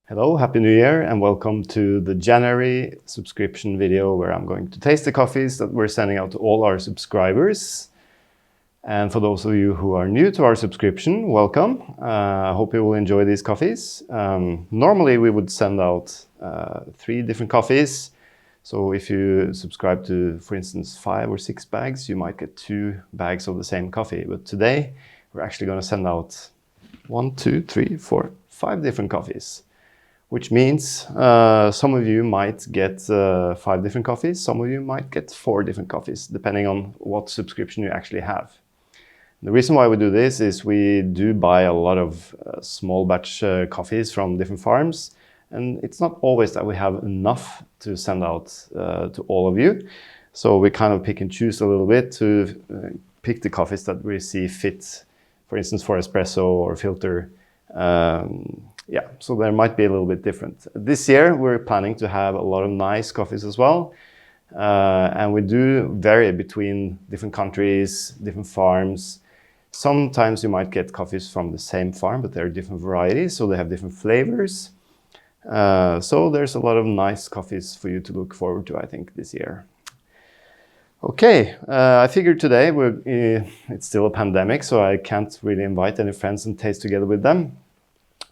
Hello, Happy New Year, and welcome to the January subscription video where I'm going to taste the coffees that we're sending out to all our subscribers. And for those of you who are new to our subscription, welcome. I hope you will enjoy these coffees. Normally we would send out 3 different coffees. So if you subscribe to, for instance, 5 or 6 bags, you might get 2 bags of the same coffee. But today we're actually going to send out 1, 2, 3, 4, 5 different coffees. Which means some of you might get 5 different coffees, some of you might get 4 different coffees, depending on what subscription you actually have. The reason why we do this is we do buy a lot of small batch coffees from different farms, and it's not always that we have enough to send out to all of you. So we kind of pick and choose a little bit to pick the coffees that we see fit, for instance, for espresso or filter. Yeah, so there might be a little bit different. This year we're planning to have a lot of nice coffees as well. And we do vary between different countries, different farms. Sometimes you might get coffees from the same farm, but they're different varieties, so they have different flavors. So there's a lot of nice coffees for you to look forward to, I think, this year. Okay, I figured today it's still a pandemic, so I can't really invite any friends and taste together with them.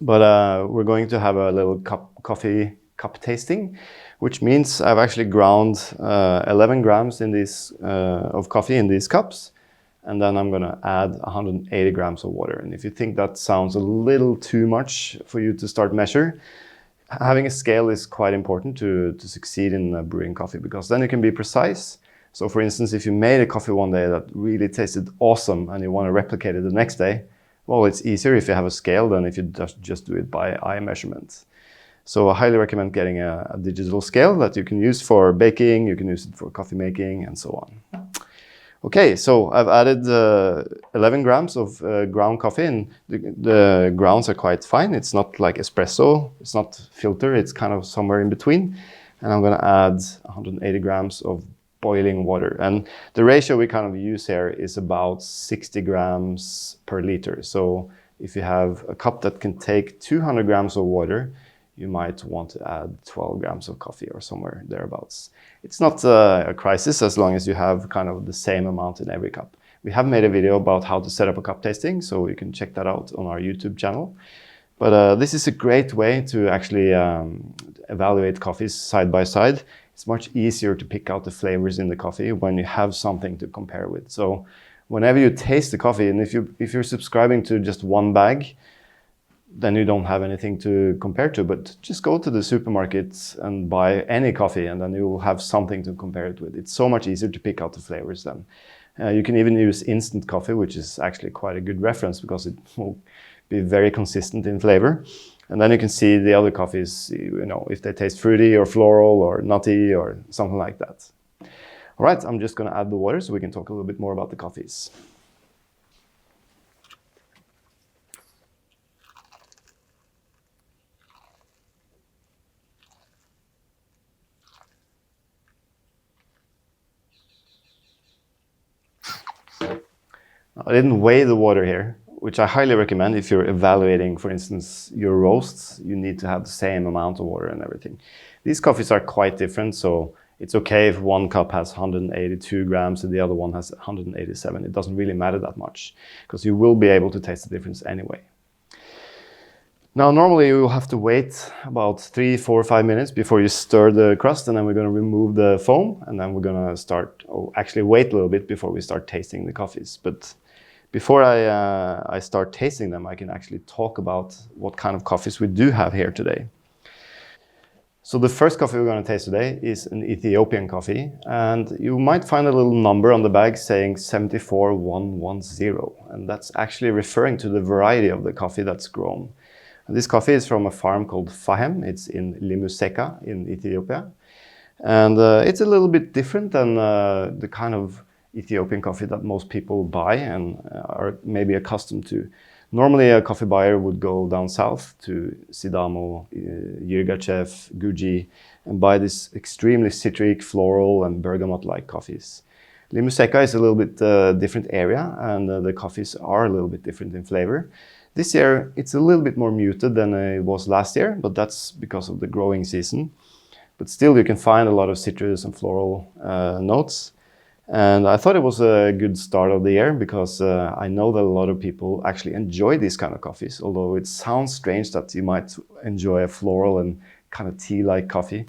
But we're going to have a little coffee cup tasting, which means I've actually ground 11 grams of coffee in these cups. And then I'm going to add 180 grams of water. And if you think that sounds a little too much for you to start measure, having a scale is quite important to succeed in brewing coffee, because then you can be precise. So for instance, if you made a coffee one day that really tasted awesome and you want to replicate it the next day, well, it's easier if you have a scale than if you just do it by eye measurement. So I highly recommend getting a digital scale that you can use for baking, you can use it for coffee making, and so on. Okay, so I've added 11 grams of ground coffee, and the grounds are quite fine. It's not like espresso, it's not filter, it's kind of somewhere in between. And I'm going to add 180 grams of boiling water. And the ratio we kind of use here is about 60 grams per liter. So if you have a cup that can take 200 grams of water, you might want to add 12 grams of coffee or somewhere thereabouts. It's not a crisis as long as you have kind of the same amount in every cup. We have made a video about how to set up a cup tasting, so you can check that out on our YouTube channel. But this is a great way to actually evaluate coffees side by side. It's much easier to pick out the flavors in the coffee when you have something to compare with. So whenever you taste the coffee, and if you're subscribing to just 1 bag, then you don't have anything to compare to. But just go to the supermarkets and buy any coffee, and then you will have something to compare it with. It's so much easier to pick out the flavors then. You can even use instant coffee, which is actually quite a good reference because it will be very consistent in flavor. And then you can see the other coffees, you know, if they taste fruity or floral or nutty or something like that. All right, I'm just going to add the water so we can talk a little bit more about the coffees. I didn't weigh the water here, which I highly recommend if you're evaluating, for instance, your roasts. You need to have the same amount of water and everything. These coffees are quite different, so it's okay if one cup has 182 grams and the other one has 187. It doesn't really matter that much, because you will be able to taste the difference anyway. Now, normally you will have to wait about 3, 4, 5 minutes before you stir the crust, and then we're going to remove the foam, and then we're going to start, actually wait a little bit before we start tasting the coffees. But before I start tasting them, I can actually talk about what kind of coffees we do have here today. So the first coffee we're going to taste today is an Ethiopian coffee, and you might find a little number on the bag saying 74110, and that's actually referring to the variety of the coffee that's grown. And this coffee is from a farm called Fahem. It's in Limmuseka in Ethiopia, and it's a little bit different than the kind of Ethiopian coffee that most people buy and are maybe accustomed to. Normally a coffee buyer would go down south to Sidamo, Yirgachev, Guji, and buy this extremely citric, floral and bergamot-like coffees. Limmuseka is a little bit different area, and the coffees are a little bit different in flavor. This year it's a little bit more muted than it was last year, but that's because of the growing season. But still you can find a lot of citrus and floral notes. And I thought it was a good start of the year because I know that a lot of people actually enjoy these kind of coffees, although it sounds strange that you might enjoy a floral and kind of tea-like coffee.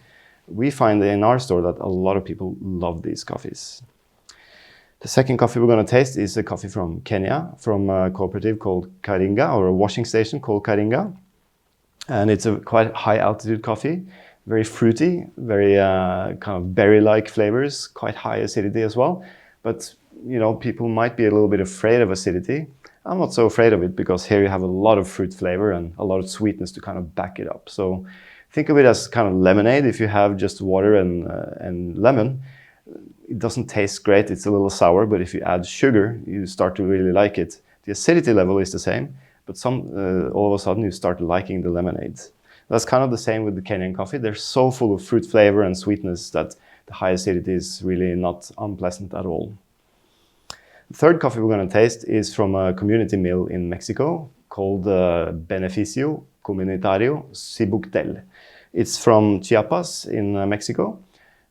We find in our store that a lot of people love these coffees. The second coffee we're going to taste is a coffee from Kenya, from a cooperative called Karinga, or a washing station called Karinga. And it's a quite high altitude coffee, very fruity, very kind of berry-like flavors, quite high acidity as well. But, you know, people might be a little bit afraid of acidity. I'm not so afraid of it because here you have a lot of fruit flavor and a lot of sweetness to kind of back it up. So think of it as kind of lemonade. If you have just water and lemon, it doesn't taste great, it's a little sour, but if you add sugar, you start to really like it. The acidity level is the same, but all of a sudden you start liking the lemonade. That's kind of the same with the Kenyan coffee. They're so full of fruit flavor and sweetness that the high acidity is really not unpleasant at all. The third coffee we're going to taste is from a community mill in Mexico called Beneficio Comunitario Sibactel. It's from Chiapas in Mexico.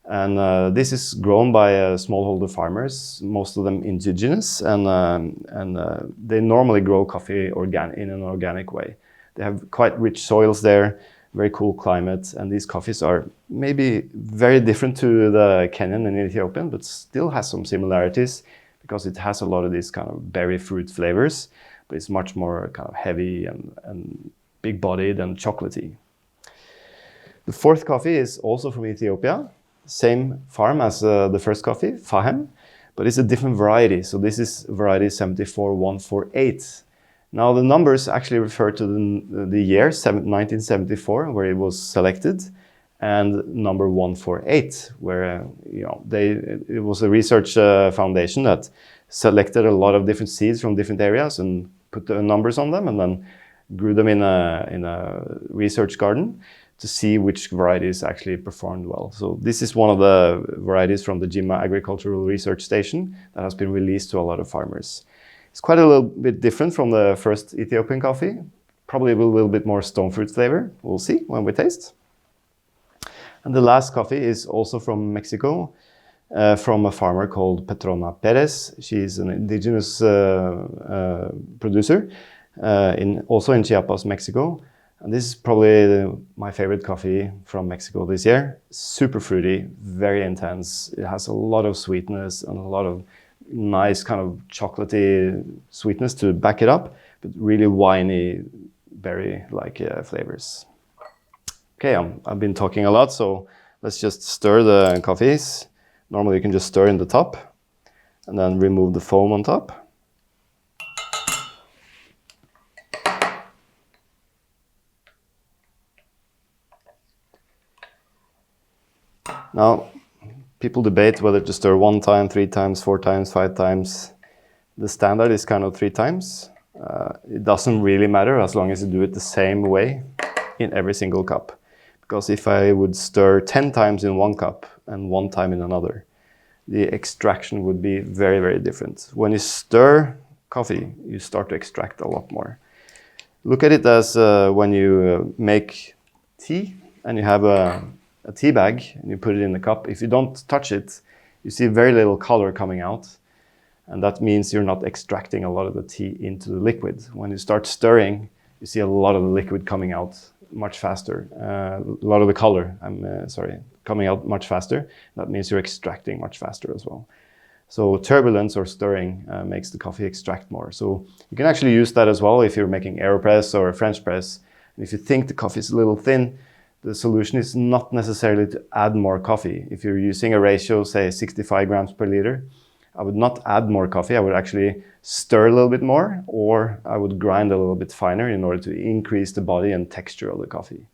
And this is grown by smallholder farmers, most of them indigenous, and they normally grow coffee in an organic way. They have quite rich soils there, very cool climate, and these coffees are maybe very different to the Kenyan and Ethiopian, but still has some similarities because it has a lot of these kind of berry fruit flavors, but it's much more kind of heavy and big-bodied and chocolatey. The fourth coffee is also from Ethiopia. Same farm as the first coffee, Fahem, but it's a different variety. So this is variety 74148. Now the numbers actually refer to the year 1974, where it was selected, and number 148, where it was a research foundation that selected a lot of different seeds from different areas and put the numbers on them, and then grew them in a research garden to see which varieties actually performed well. So this is one of the varieties from the Jimma Agricultural Research Station that has been released to a lot of farmers. It's quite a little bit different from the first Ethiopian coffee, probably a little bit more stone fruit flavor. We'll see when we taste. And the last coffee is also from Mexico, from a farmer called Petrona Perez. She's an indigenous producer, also in Chiapas, Mexico. And this is probably my favorite coffee from Mexico this year. Super fruity, very intense. It has a lot of sweetness and a lot of nice kind of chocolatey sweetness to back it up, but really winey, berry-like flavors. Okay, I've been talking a lot, so let's just stir the coffees. Normally you can just stir in the top and then remove the foam on top. Now, people debate whether to stir 1 time, 3 times, 4 times, 5 times. The standard is kind of 3 times. It doesn't really matter as long as you do it the same way in every single cup. Because if I would stir 10 times in one cup and 1 time in another, the extraction would be very, very different. When you stir coffee, you start to extract a lot more. Look at it as when you make tea and you have a tea bag and you put it in the cup. If you don't touch it, you see very little color coming out. And that means you're not extracting a lot of the tea into the liquid. When you start stirring, you see a lot of the liquid coming out much faster. A lot of the color, coming out much faster. That means you're extracting much faster as well. So turbulence or stirring makes the coffee extract more. So you can actually use that as well if you're making AeroPress or a French press. And if you think the coffee is a little thin, the solution is not necessarily to add more coffee. If you're using a ratio, say 65 grams per liter, I would not add more coffee. I would actually stir a little bit more, or I would grind a little bit finer in order to increase the body and texture of the coffee.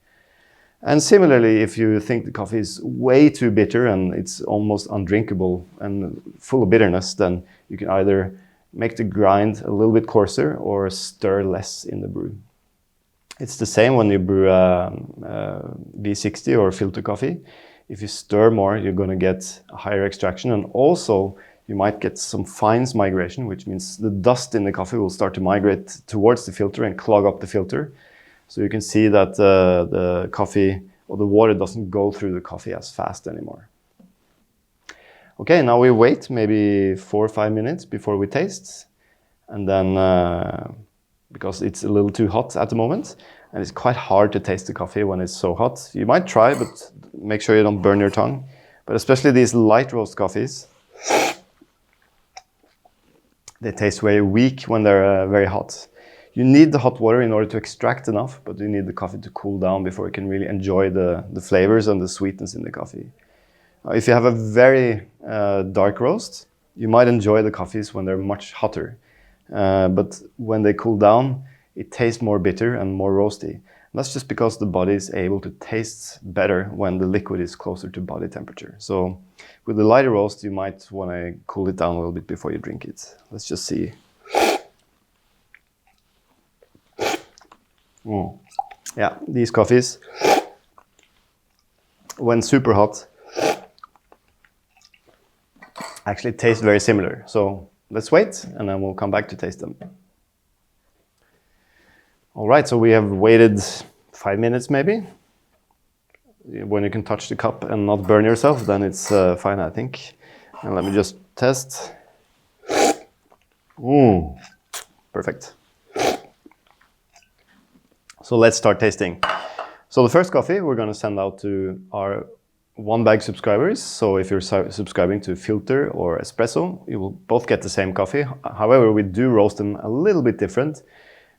And similarly, if you think the coffee is way too bitter and it's almost undrinkable and full of bitterness, then you can either make the grind a little bit coarser or stir less in the brew. It's the same when you brew V60 or filter coffee. If you stir more, you're going to get a higher extraction, and also you might get some fines migration, which means the dust in the coffee will start to migrate towards the filter and clog up the filter. So you can see that the coffee or the water doesn't go through the coffee as fast anymore. Okay, now we wait maybe 4 or 5 minutes before we taste. And then, because it's a little too hot at the moment, and it's quite hard to taste the coffee when it's so hot. You might try, but make sure you don't burn your tongue. But especially these light roast coffees, they taste very weak when they're very hot. You need the hot water in order to extract enough, but you need the coffee to cool down before you can really enjoy the flavors and the sweetness in the coffee. If you have a very dark roast, you might enjoy the coffees when they're much hotter. But when they cool down, it tastes more bitter and more roasty. And that's just because the body is able to taste better when the liquid is closer to body temperature. So with the lighter roast, you might want to cool it down a little bit before you drink it. Let's just see. Yeah, these coffees, when super hot, actually taste very similar. So let's wait and then we'll come back to taste them. All right, so we have waited 5 minutes maybe. When you can touch the cup and not burn yourself, then it's fine, I think. And let me just test. Perfect. So let's start tasting. So the first coffee we're going to send out to our 1 bag subscribers. So if you're subscribing to filter or espresso, you will both get the same coffee. However, we do roast them a little bit different,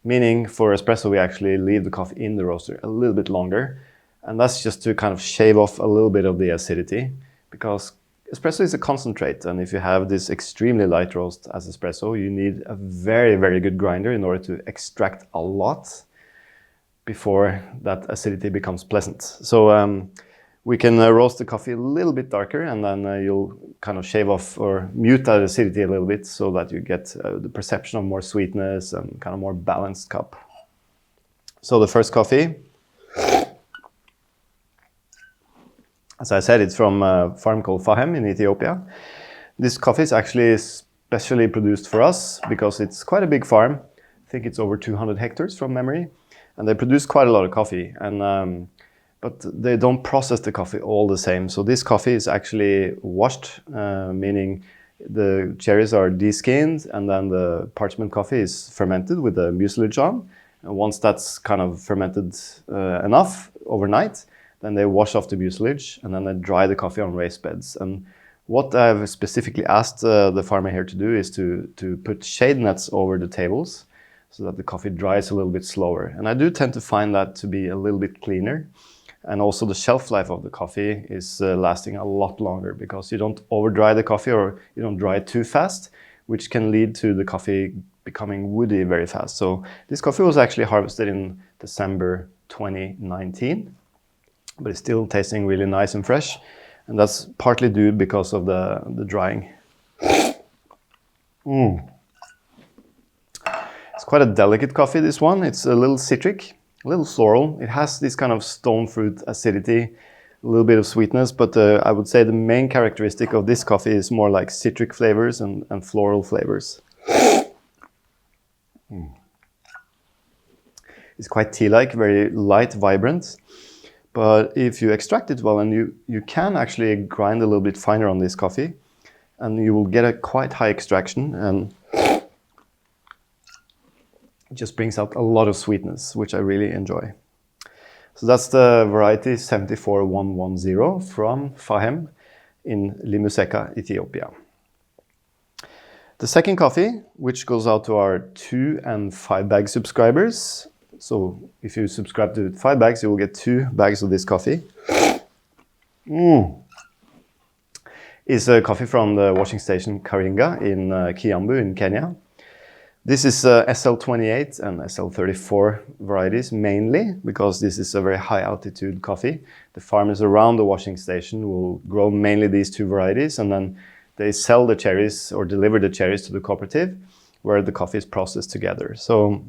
meaning for espresso we actually leave the coffee in the roaster a little bit longer. And that's just to kind of shave off a little bit of the acidity, because espresso is a concentrate, and if you have this extremely light roast as espresso, you need a very, very good grinder in order to extract a lot before that acidity becomes pleasant. So we can roast the coffee a little bit darker, and then you'll kind of shave off or mute that acidity a little bit so that you get the perception of more sweetness and kind of more balanced cup. So the first coffee, as I said, it's from a farm called Fahem in Ethiopia. This coffee is actually specially produced for us because it's quite a big farm. I think it's over 200 hectares from memory. And they produce quite a lot of coffee. But they don't process the coffee all the same. So this coffee is actually washed, meaning the cherries are deskinned and then the parchment coffee is fermented with the mucilage on. And once that's kind of fermented enough overnight, then they wash off the mucilage and then they dry the coffee on raised beds. And what I've specifically asked the farmer here to do is to put shade nets over the tables so that the coffee dries a little bit slower. And I do tend to find that to be a little bit cleaner. And also the shelf life of the coffee is lasting a lot longer because you don't over dry the coffee or you don't dry it too fast, which can lead to the coffee becoming woody very fast. So this coffee was actually harvested in December 2019. But it's still tasting really nice and fresh. And that's partly due because of the drying. It's quite a delicate coffee, this one. It's a little citric, a little floral. It has this kind of stone fruit acidity, a little bit of sweetness, but I would say the main characteristic of this coffee is more like citric flavors and floral flavors. It's quite tea-like, very light, vibrant. But if you extract it well, and you can actually grind a little bit finer on this coffee, and you will get a quite high extraction, and it just brings out a lot of sweetness, which I really enjoy. So that's the variety 74110 from Fahem in Limuseka, Ethiopia. The second coffee, which goes out to our 2 and 5 bag subscribers. So if you subscribe to 5 bags, you will get 2 bags of this coffee. It's a coffee from the washing station Karinga in Kiambu in Kenya. This is SL28 and SL34 varieties mainly because this is a very high altitude coffee. The farmers around the washing station will grow mainly these 2 varieties, and then they sell the cherries or deliver the cherries to the cooperative where the coffee is processed together. So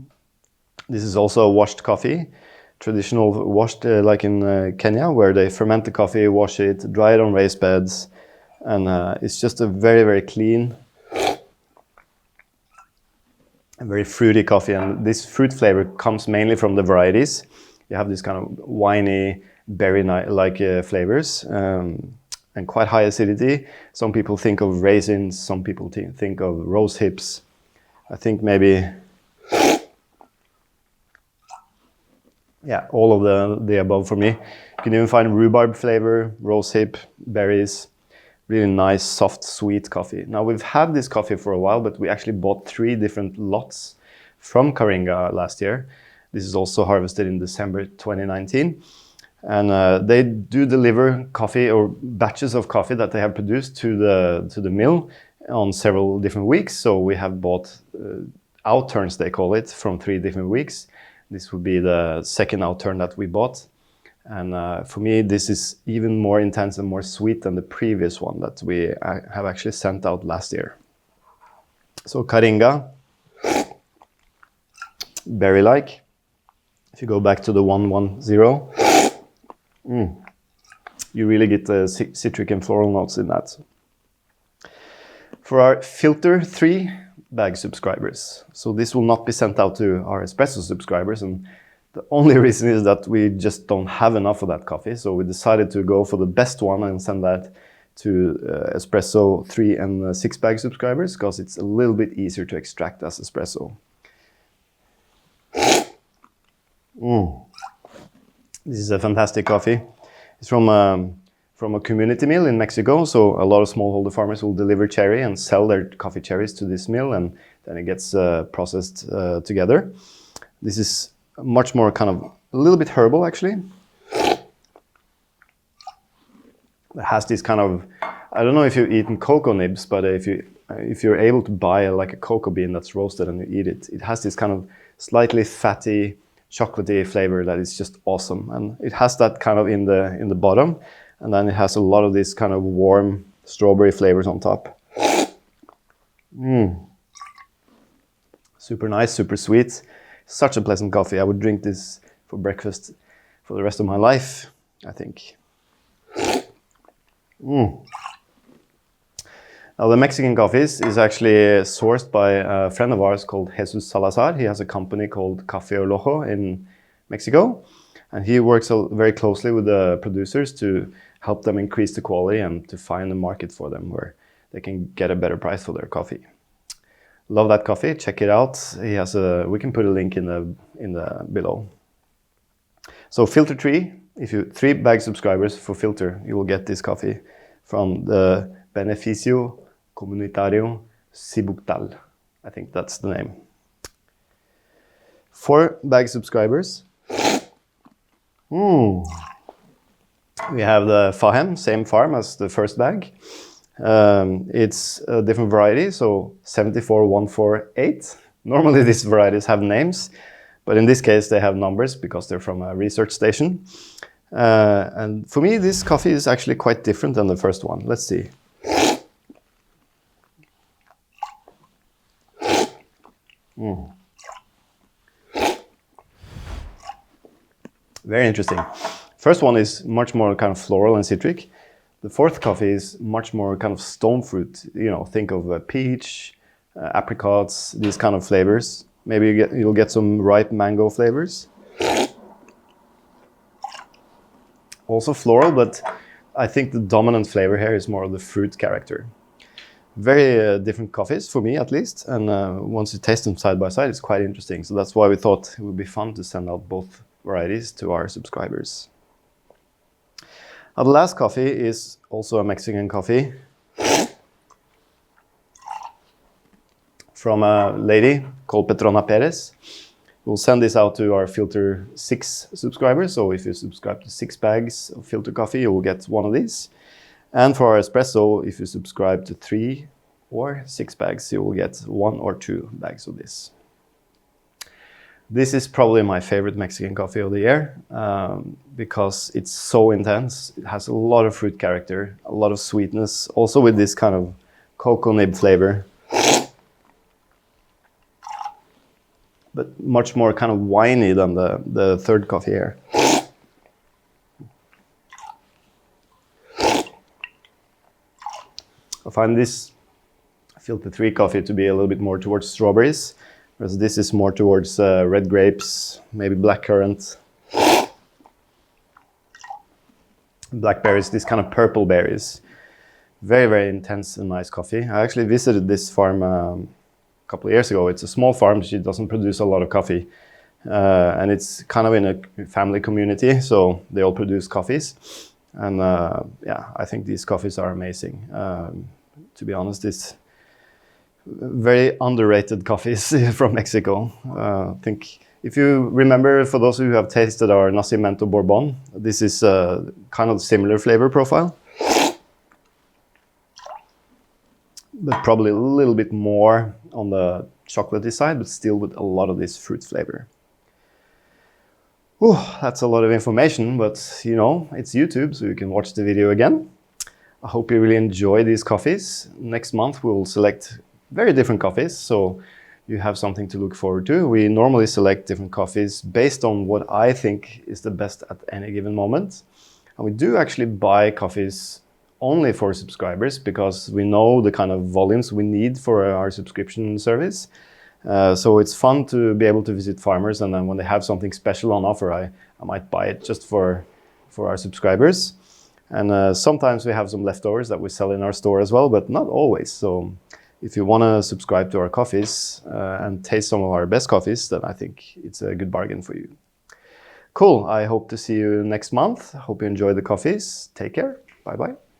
this is also a washed coffee, traditional washed like in Kenya, where they ferment the coffee, wash it, dry it on raised beds, And it's just a very, very clean and very fruity coffee. And this fruit flavor comes mainly from the varieties. You have this kind of winey, berry-like flavors and quite high acidity. Some people think of raisins, some people think of rose hips. I think maybe, yeah, all of the above for me. You can even find rhubarb flavor, rose hip, berries. Really nice, soft, sweet coffee. Now, we've had this coffee for a while, but we actually bought 3 different lots from Karinga last year. This is also harvested in December 2019. And they do deliver coffee or batches of coffee that they have produced to the mill on several different weeks. So we have bought outturns, they call it, from 3 different weeks. This would be the 2nd outturn that we bought. And for me, this is even more intense and more sweet than the previous one that we have actually sent out last year. So Karinga, berry-like. If you go back to the 110, you really get the citric and floral notes in that. For our filter 3 bag subscribers, so this will not be sent out to our espresso subscribers, and the only reason is that we just don't have enough of that coffee, so we decided to go for the best one and send that to espresso 3 and 6 bag subscribers, because it's a little bit easier to extract as espresso. This is a fantastic coffee. It's from a community mill in Mexico, so a lot of smallholder farmers will deliver cherry and sell their coffee cherries to this mill, and then it gets processed together. This is much more kind of a little bit herbal, actually. It has this kind of, I don't know if you've eaten cocoa nibs, but if you're able to buy like a cocoa bean that's roasted and you eat it, it has this kind of slightly fatty, chocolatey flavor that is just awesome. And it has that kind of in the bottom, and then it has a lot of this kind of warm strawberry flavors on top. Super nice, super sweet. Such a pleasant coffee. I would drink this for breakfast for the rest of my life, I think. Now, the Mexican coffees is actually sourced by a friend of ours called Jesus Salazar. He has a company called Cafeólogo in Mexico, and he works very closely with the producers to help them increase the quality and to find a market for them where they can get a better price for their coffee. Love that coffee. Check it out. He has we can put a link in the below. So filter 3, if you 3 bag subscribers for filter, you will get this coffee from the Beneficio Comunitario Sibactel. I think that's the name. 4 bag subscribers. We have the Fahem, same farm as the first bag. It's a different variety, so 74148. Normally these varieties have names, but in this case they have numbers because they're from a research station. And for me, this coffee is actually quite different than the first one. Let's see. Very interesting. First one is much more kind of floral and citric. The 4th coffee is much more kind of stone fruit. You know, think of peach, apricots, these kind of flavors. Maybe you'll get some ripe mango flavors. Also floral, but I think the dominant flavor here is more of the fruit character. Very different coffees, for me at least, and once you taste them side by side, it's quite interesting. So that's why we thought it would be fun to send out both varieties to our subscribers. Now, the last coffee is also a Mexican coffee from a lady called Petrona Perez. We'll send this out to our filter 6 subscribers. So if you subscribe to 6 bags of filter coffee, you will get one of these. And for our espresso, if you subscribe to 3 or 6 bags, you will get 1 or 2 bags of this. This is probably my favorite Mexican coffee of the year because it's so intense. It has a lot of fruit character, a lot of sweetness, also with this kind of cocoa nib flavor. But much more kind of winey than the 3rd coffee here. I find this filter 3 coffee to be a little bit more towards strawberries, whereas this is more towards red grapes, maybe blackcurrant, blackberries, these kind of purple berries. Very, very intense and nice coffee. I actually visited this farm a couple of years ago. It's a small farm. She doesn't produce a lot of coffee. And it's kind of in a family community, so they all produce coffees. And yeah, I think these coffees are amazing. To be honest, it's very underrated coffees from Mexico. I think if you remember, for those who have tasted our Nacimiento Bourbon, this is a kind of similar flavor profile, but probably a little bit more on the chocolatey side, but still with a lot of this fruit flavor. Ooh, that's a lot of information, but you know, it's YouTube, so you can watch the video again. I hope you really enjoy these coffees. Next month we'll select very different coffees, so you have something to look forward to. We normally select different coffees based on what I think is the best at any given moment. And we do actually buy coffees only for subscribers because we know the kind of volumes we need for our subscription service. So it's fun to be able to visit farmers, and then when they have something special on offer, I might buy it just for our subscribers. And sometimes we have some leftovers that we sell in our store as well, but not always. So if you want to subscribe to our coffees and taste some of our best coffees, then I think it's a good bargain for you. Cool. I hope to see you next month. I hope you enjoy the coffees. Take care. Bye-bye.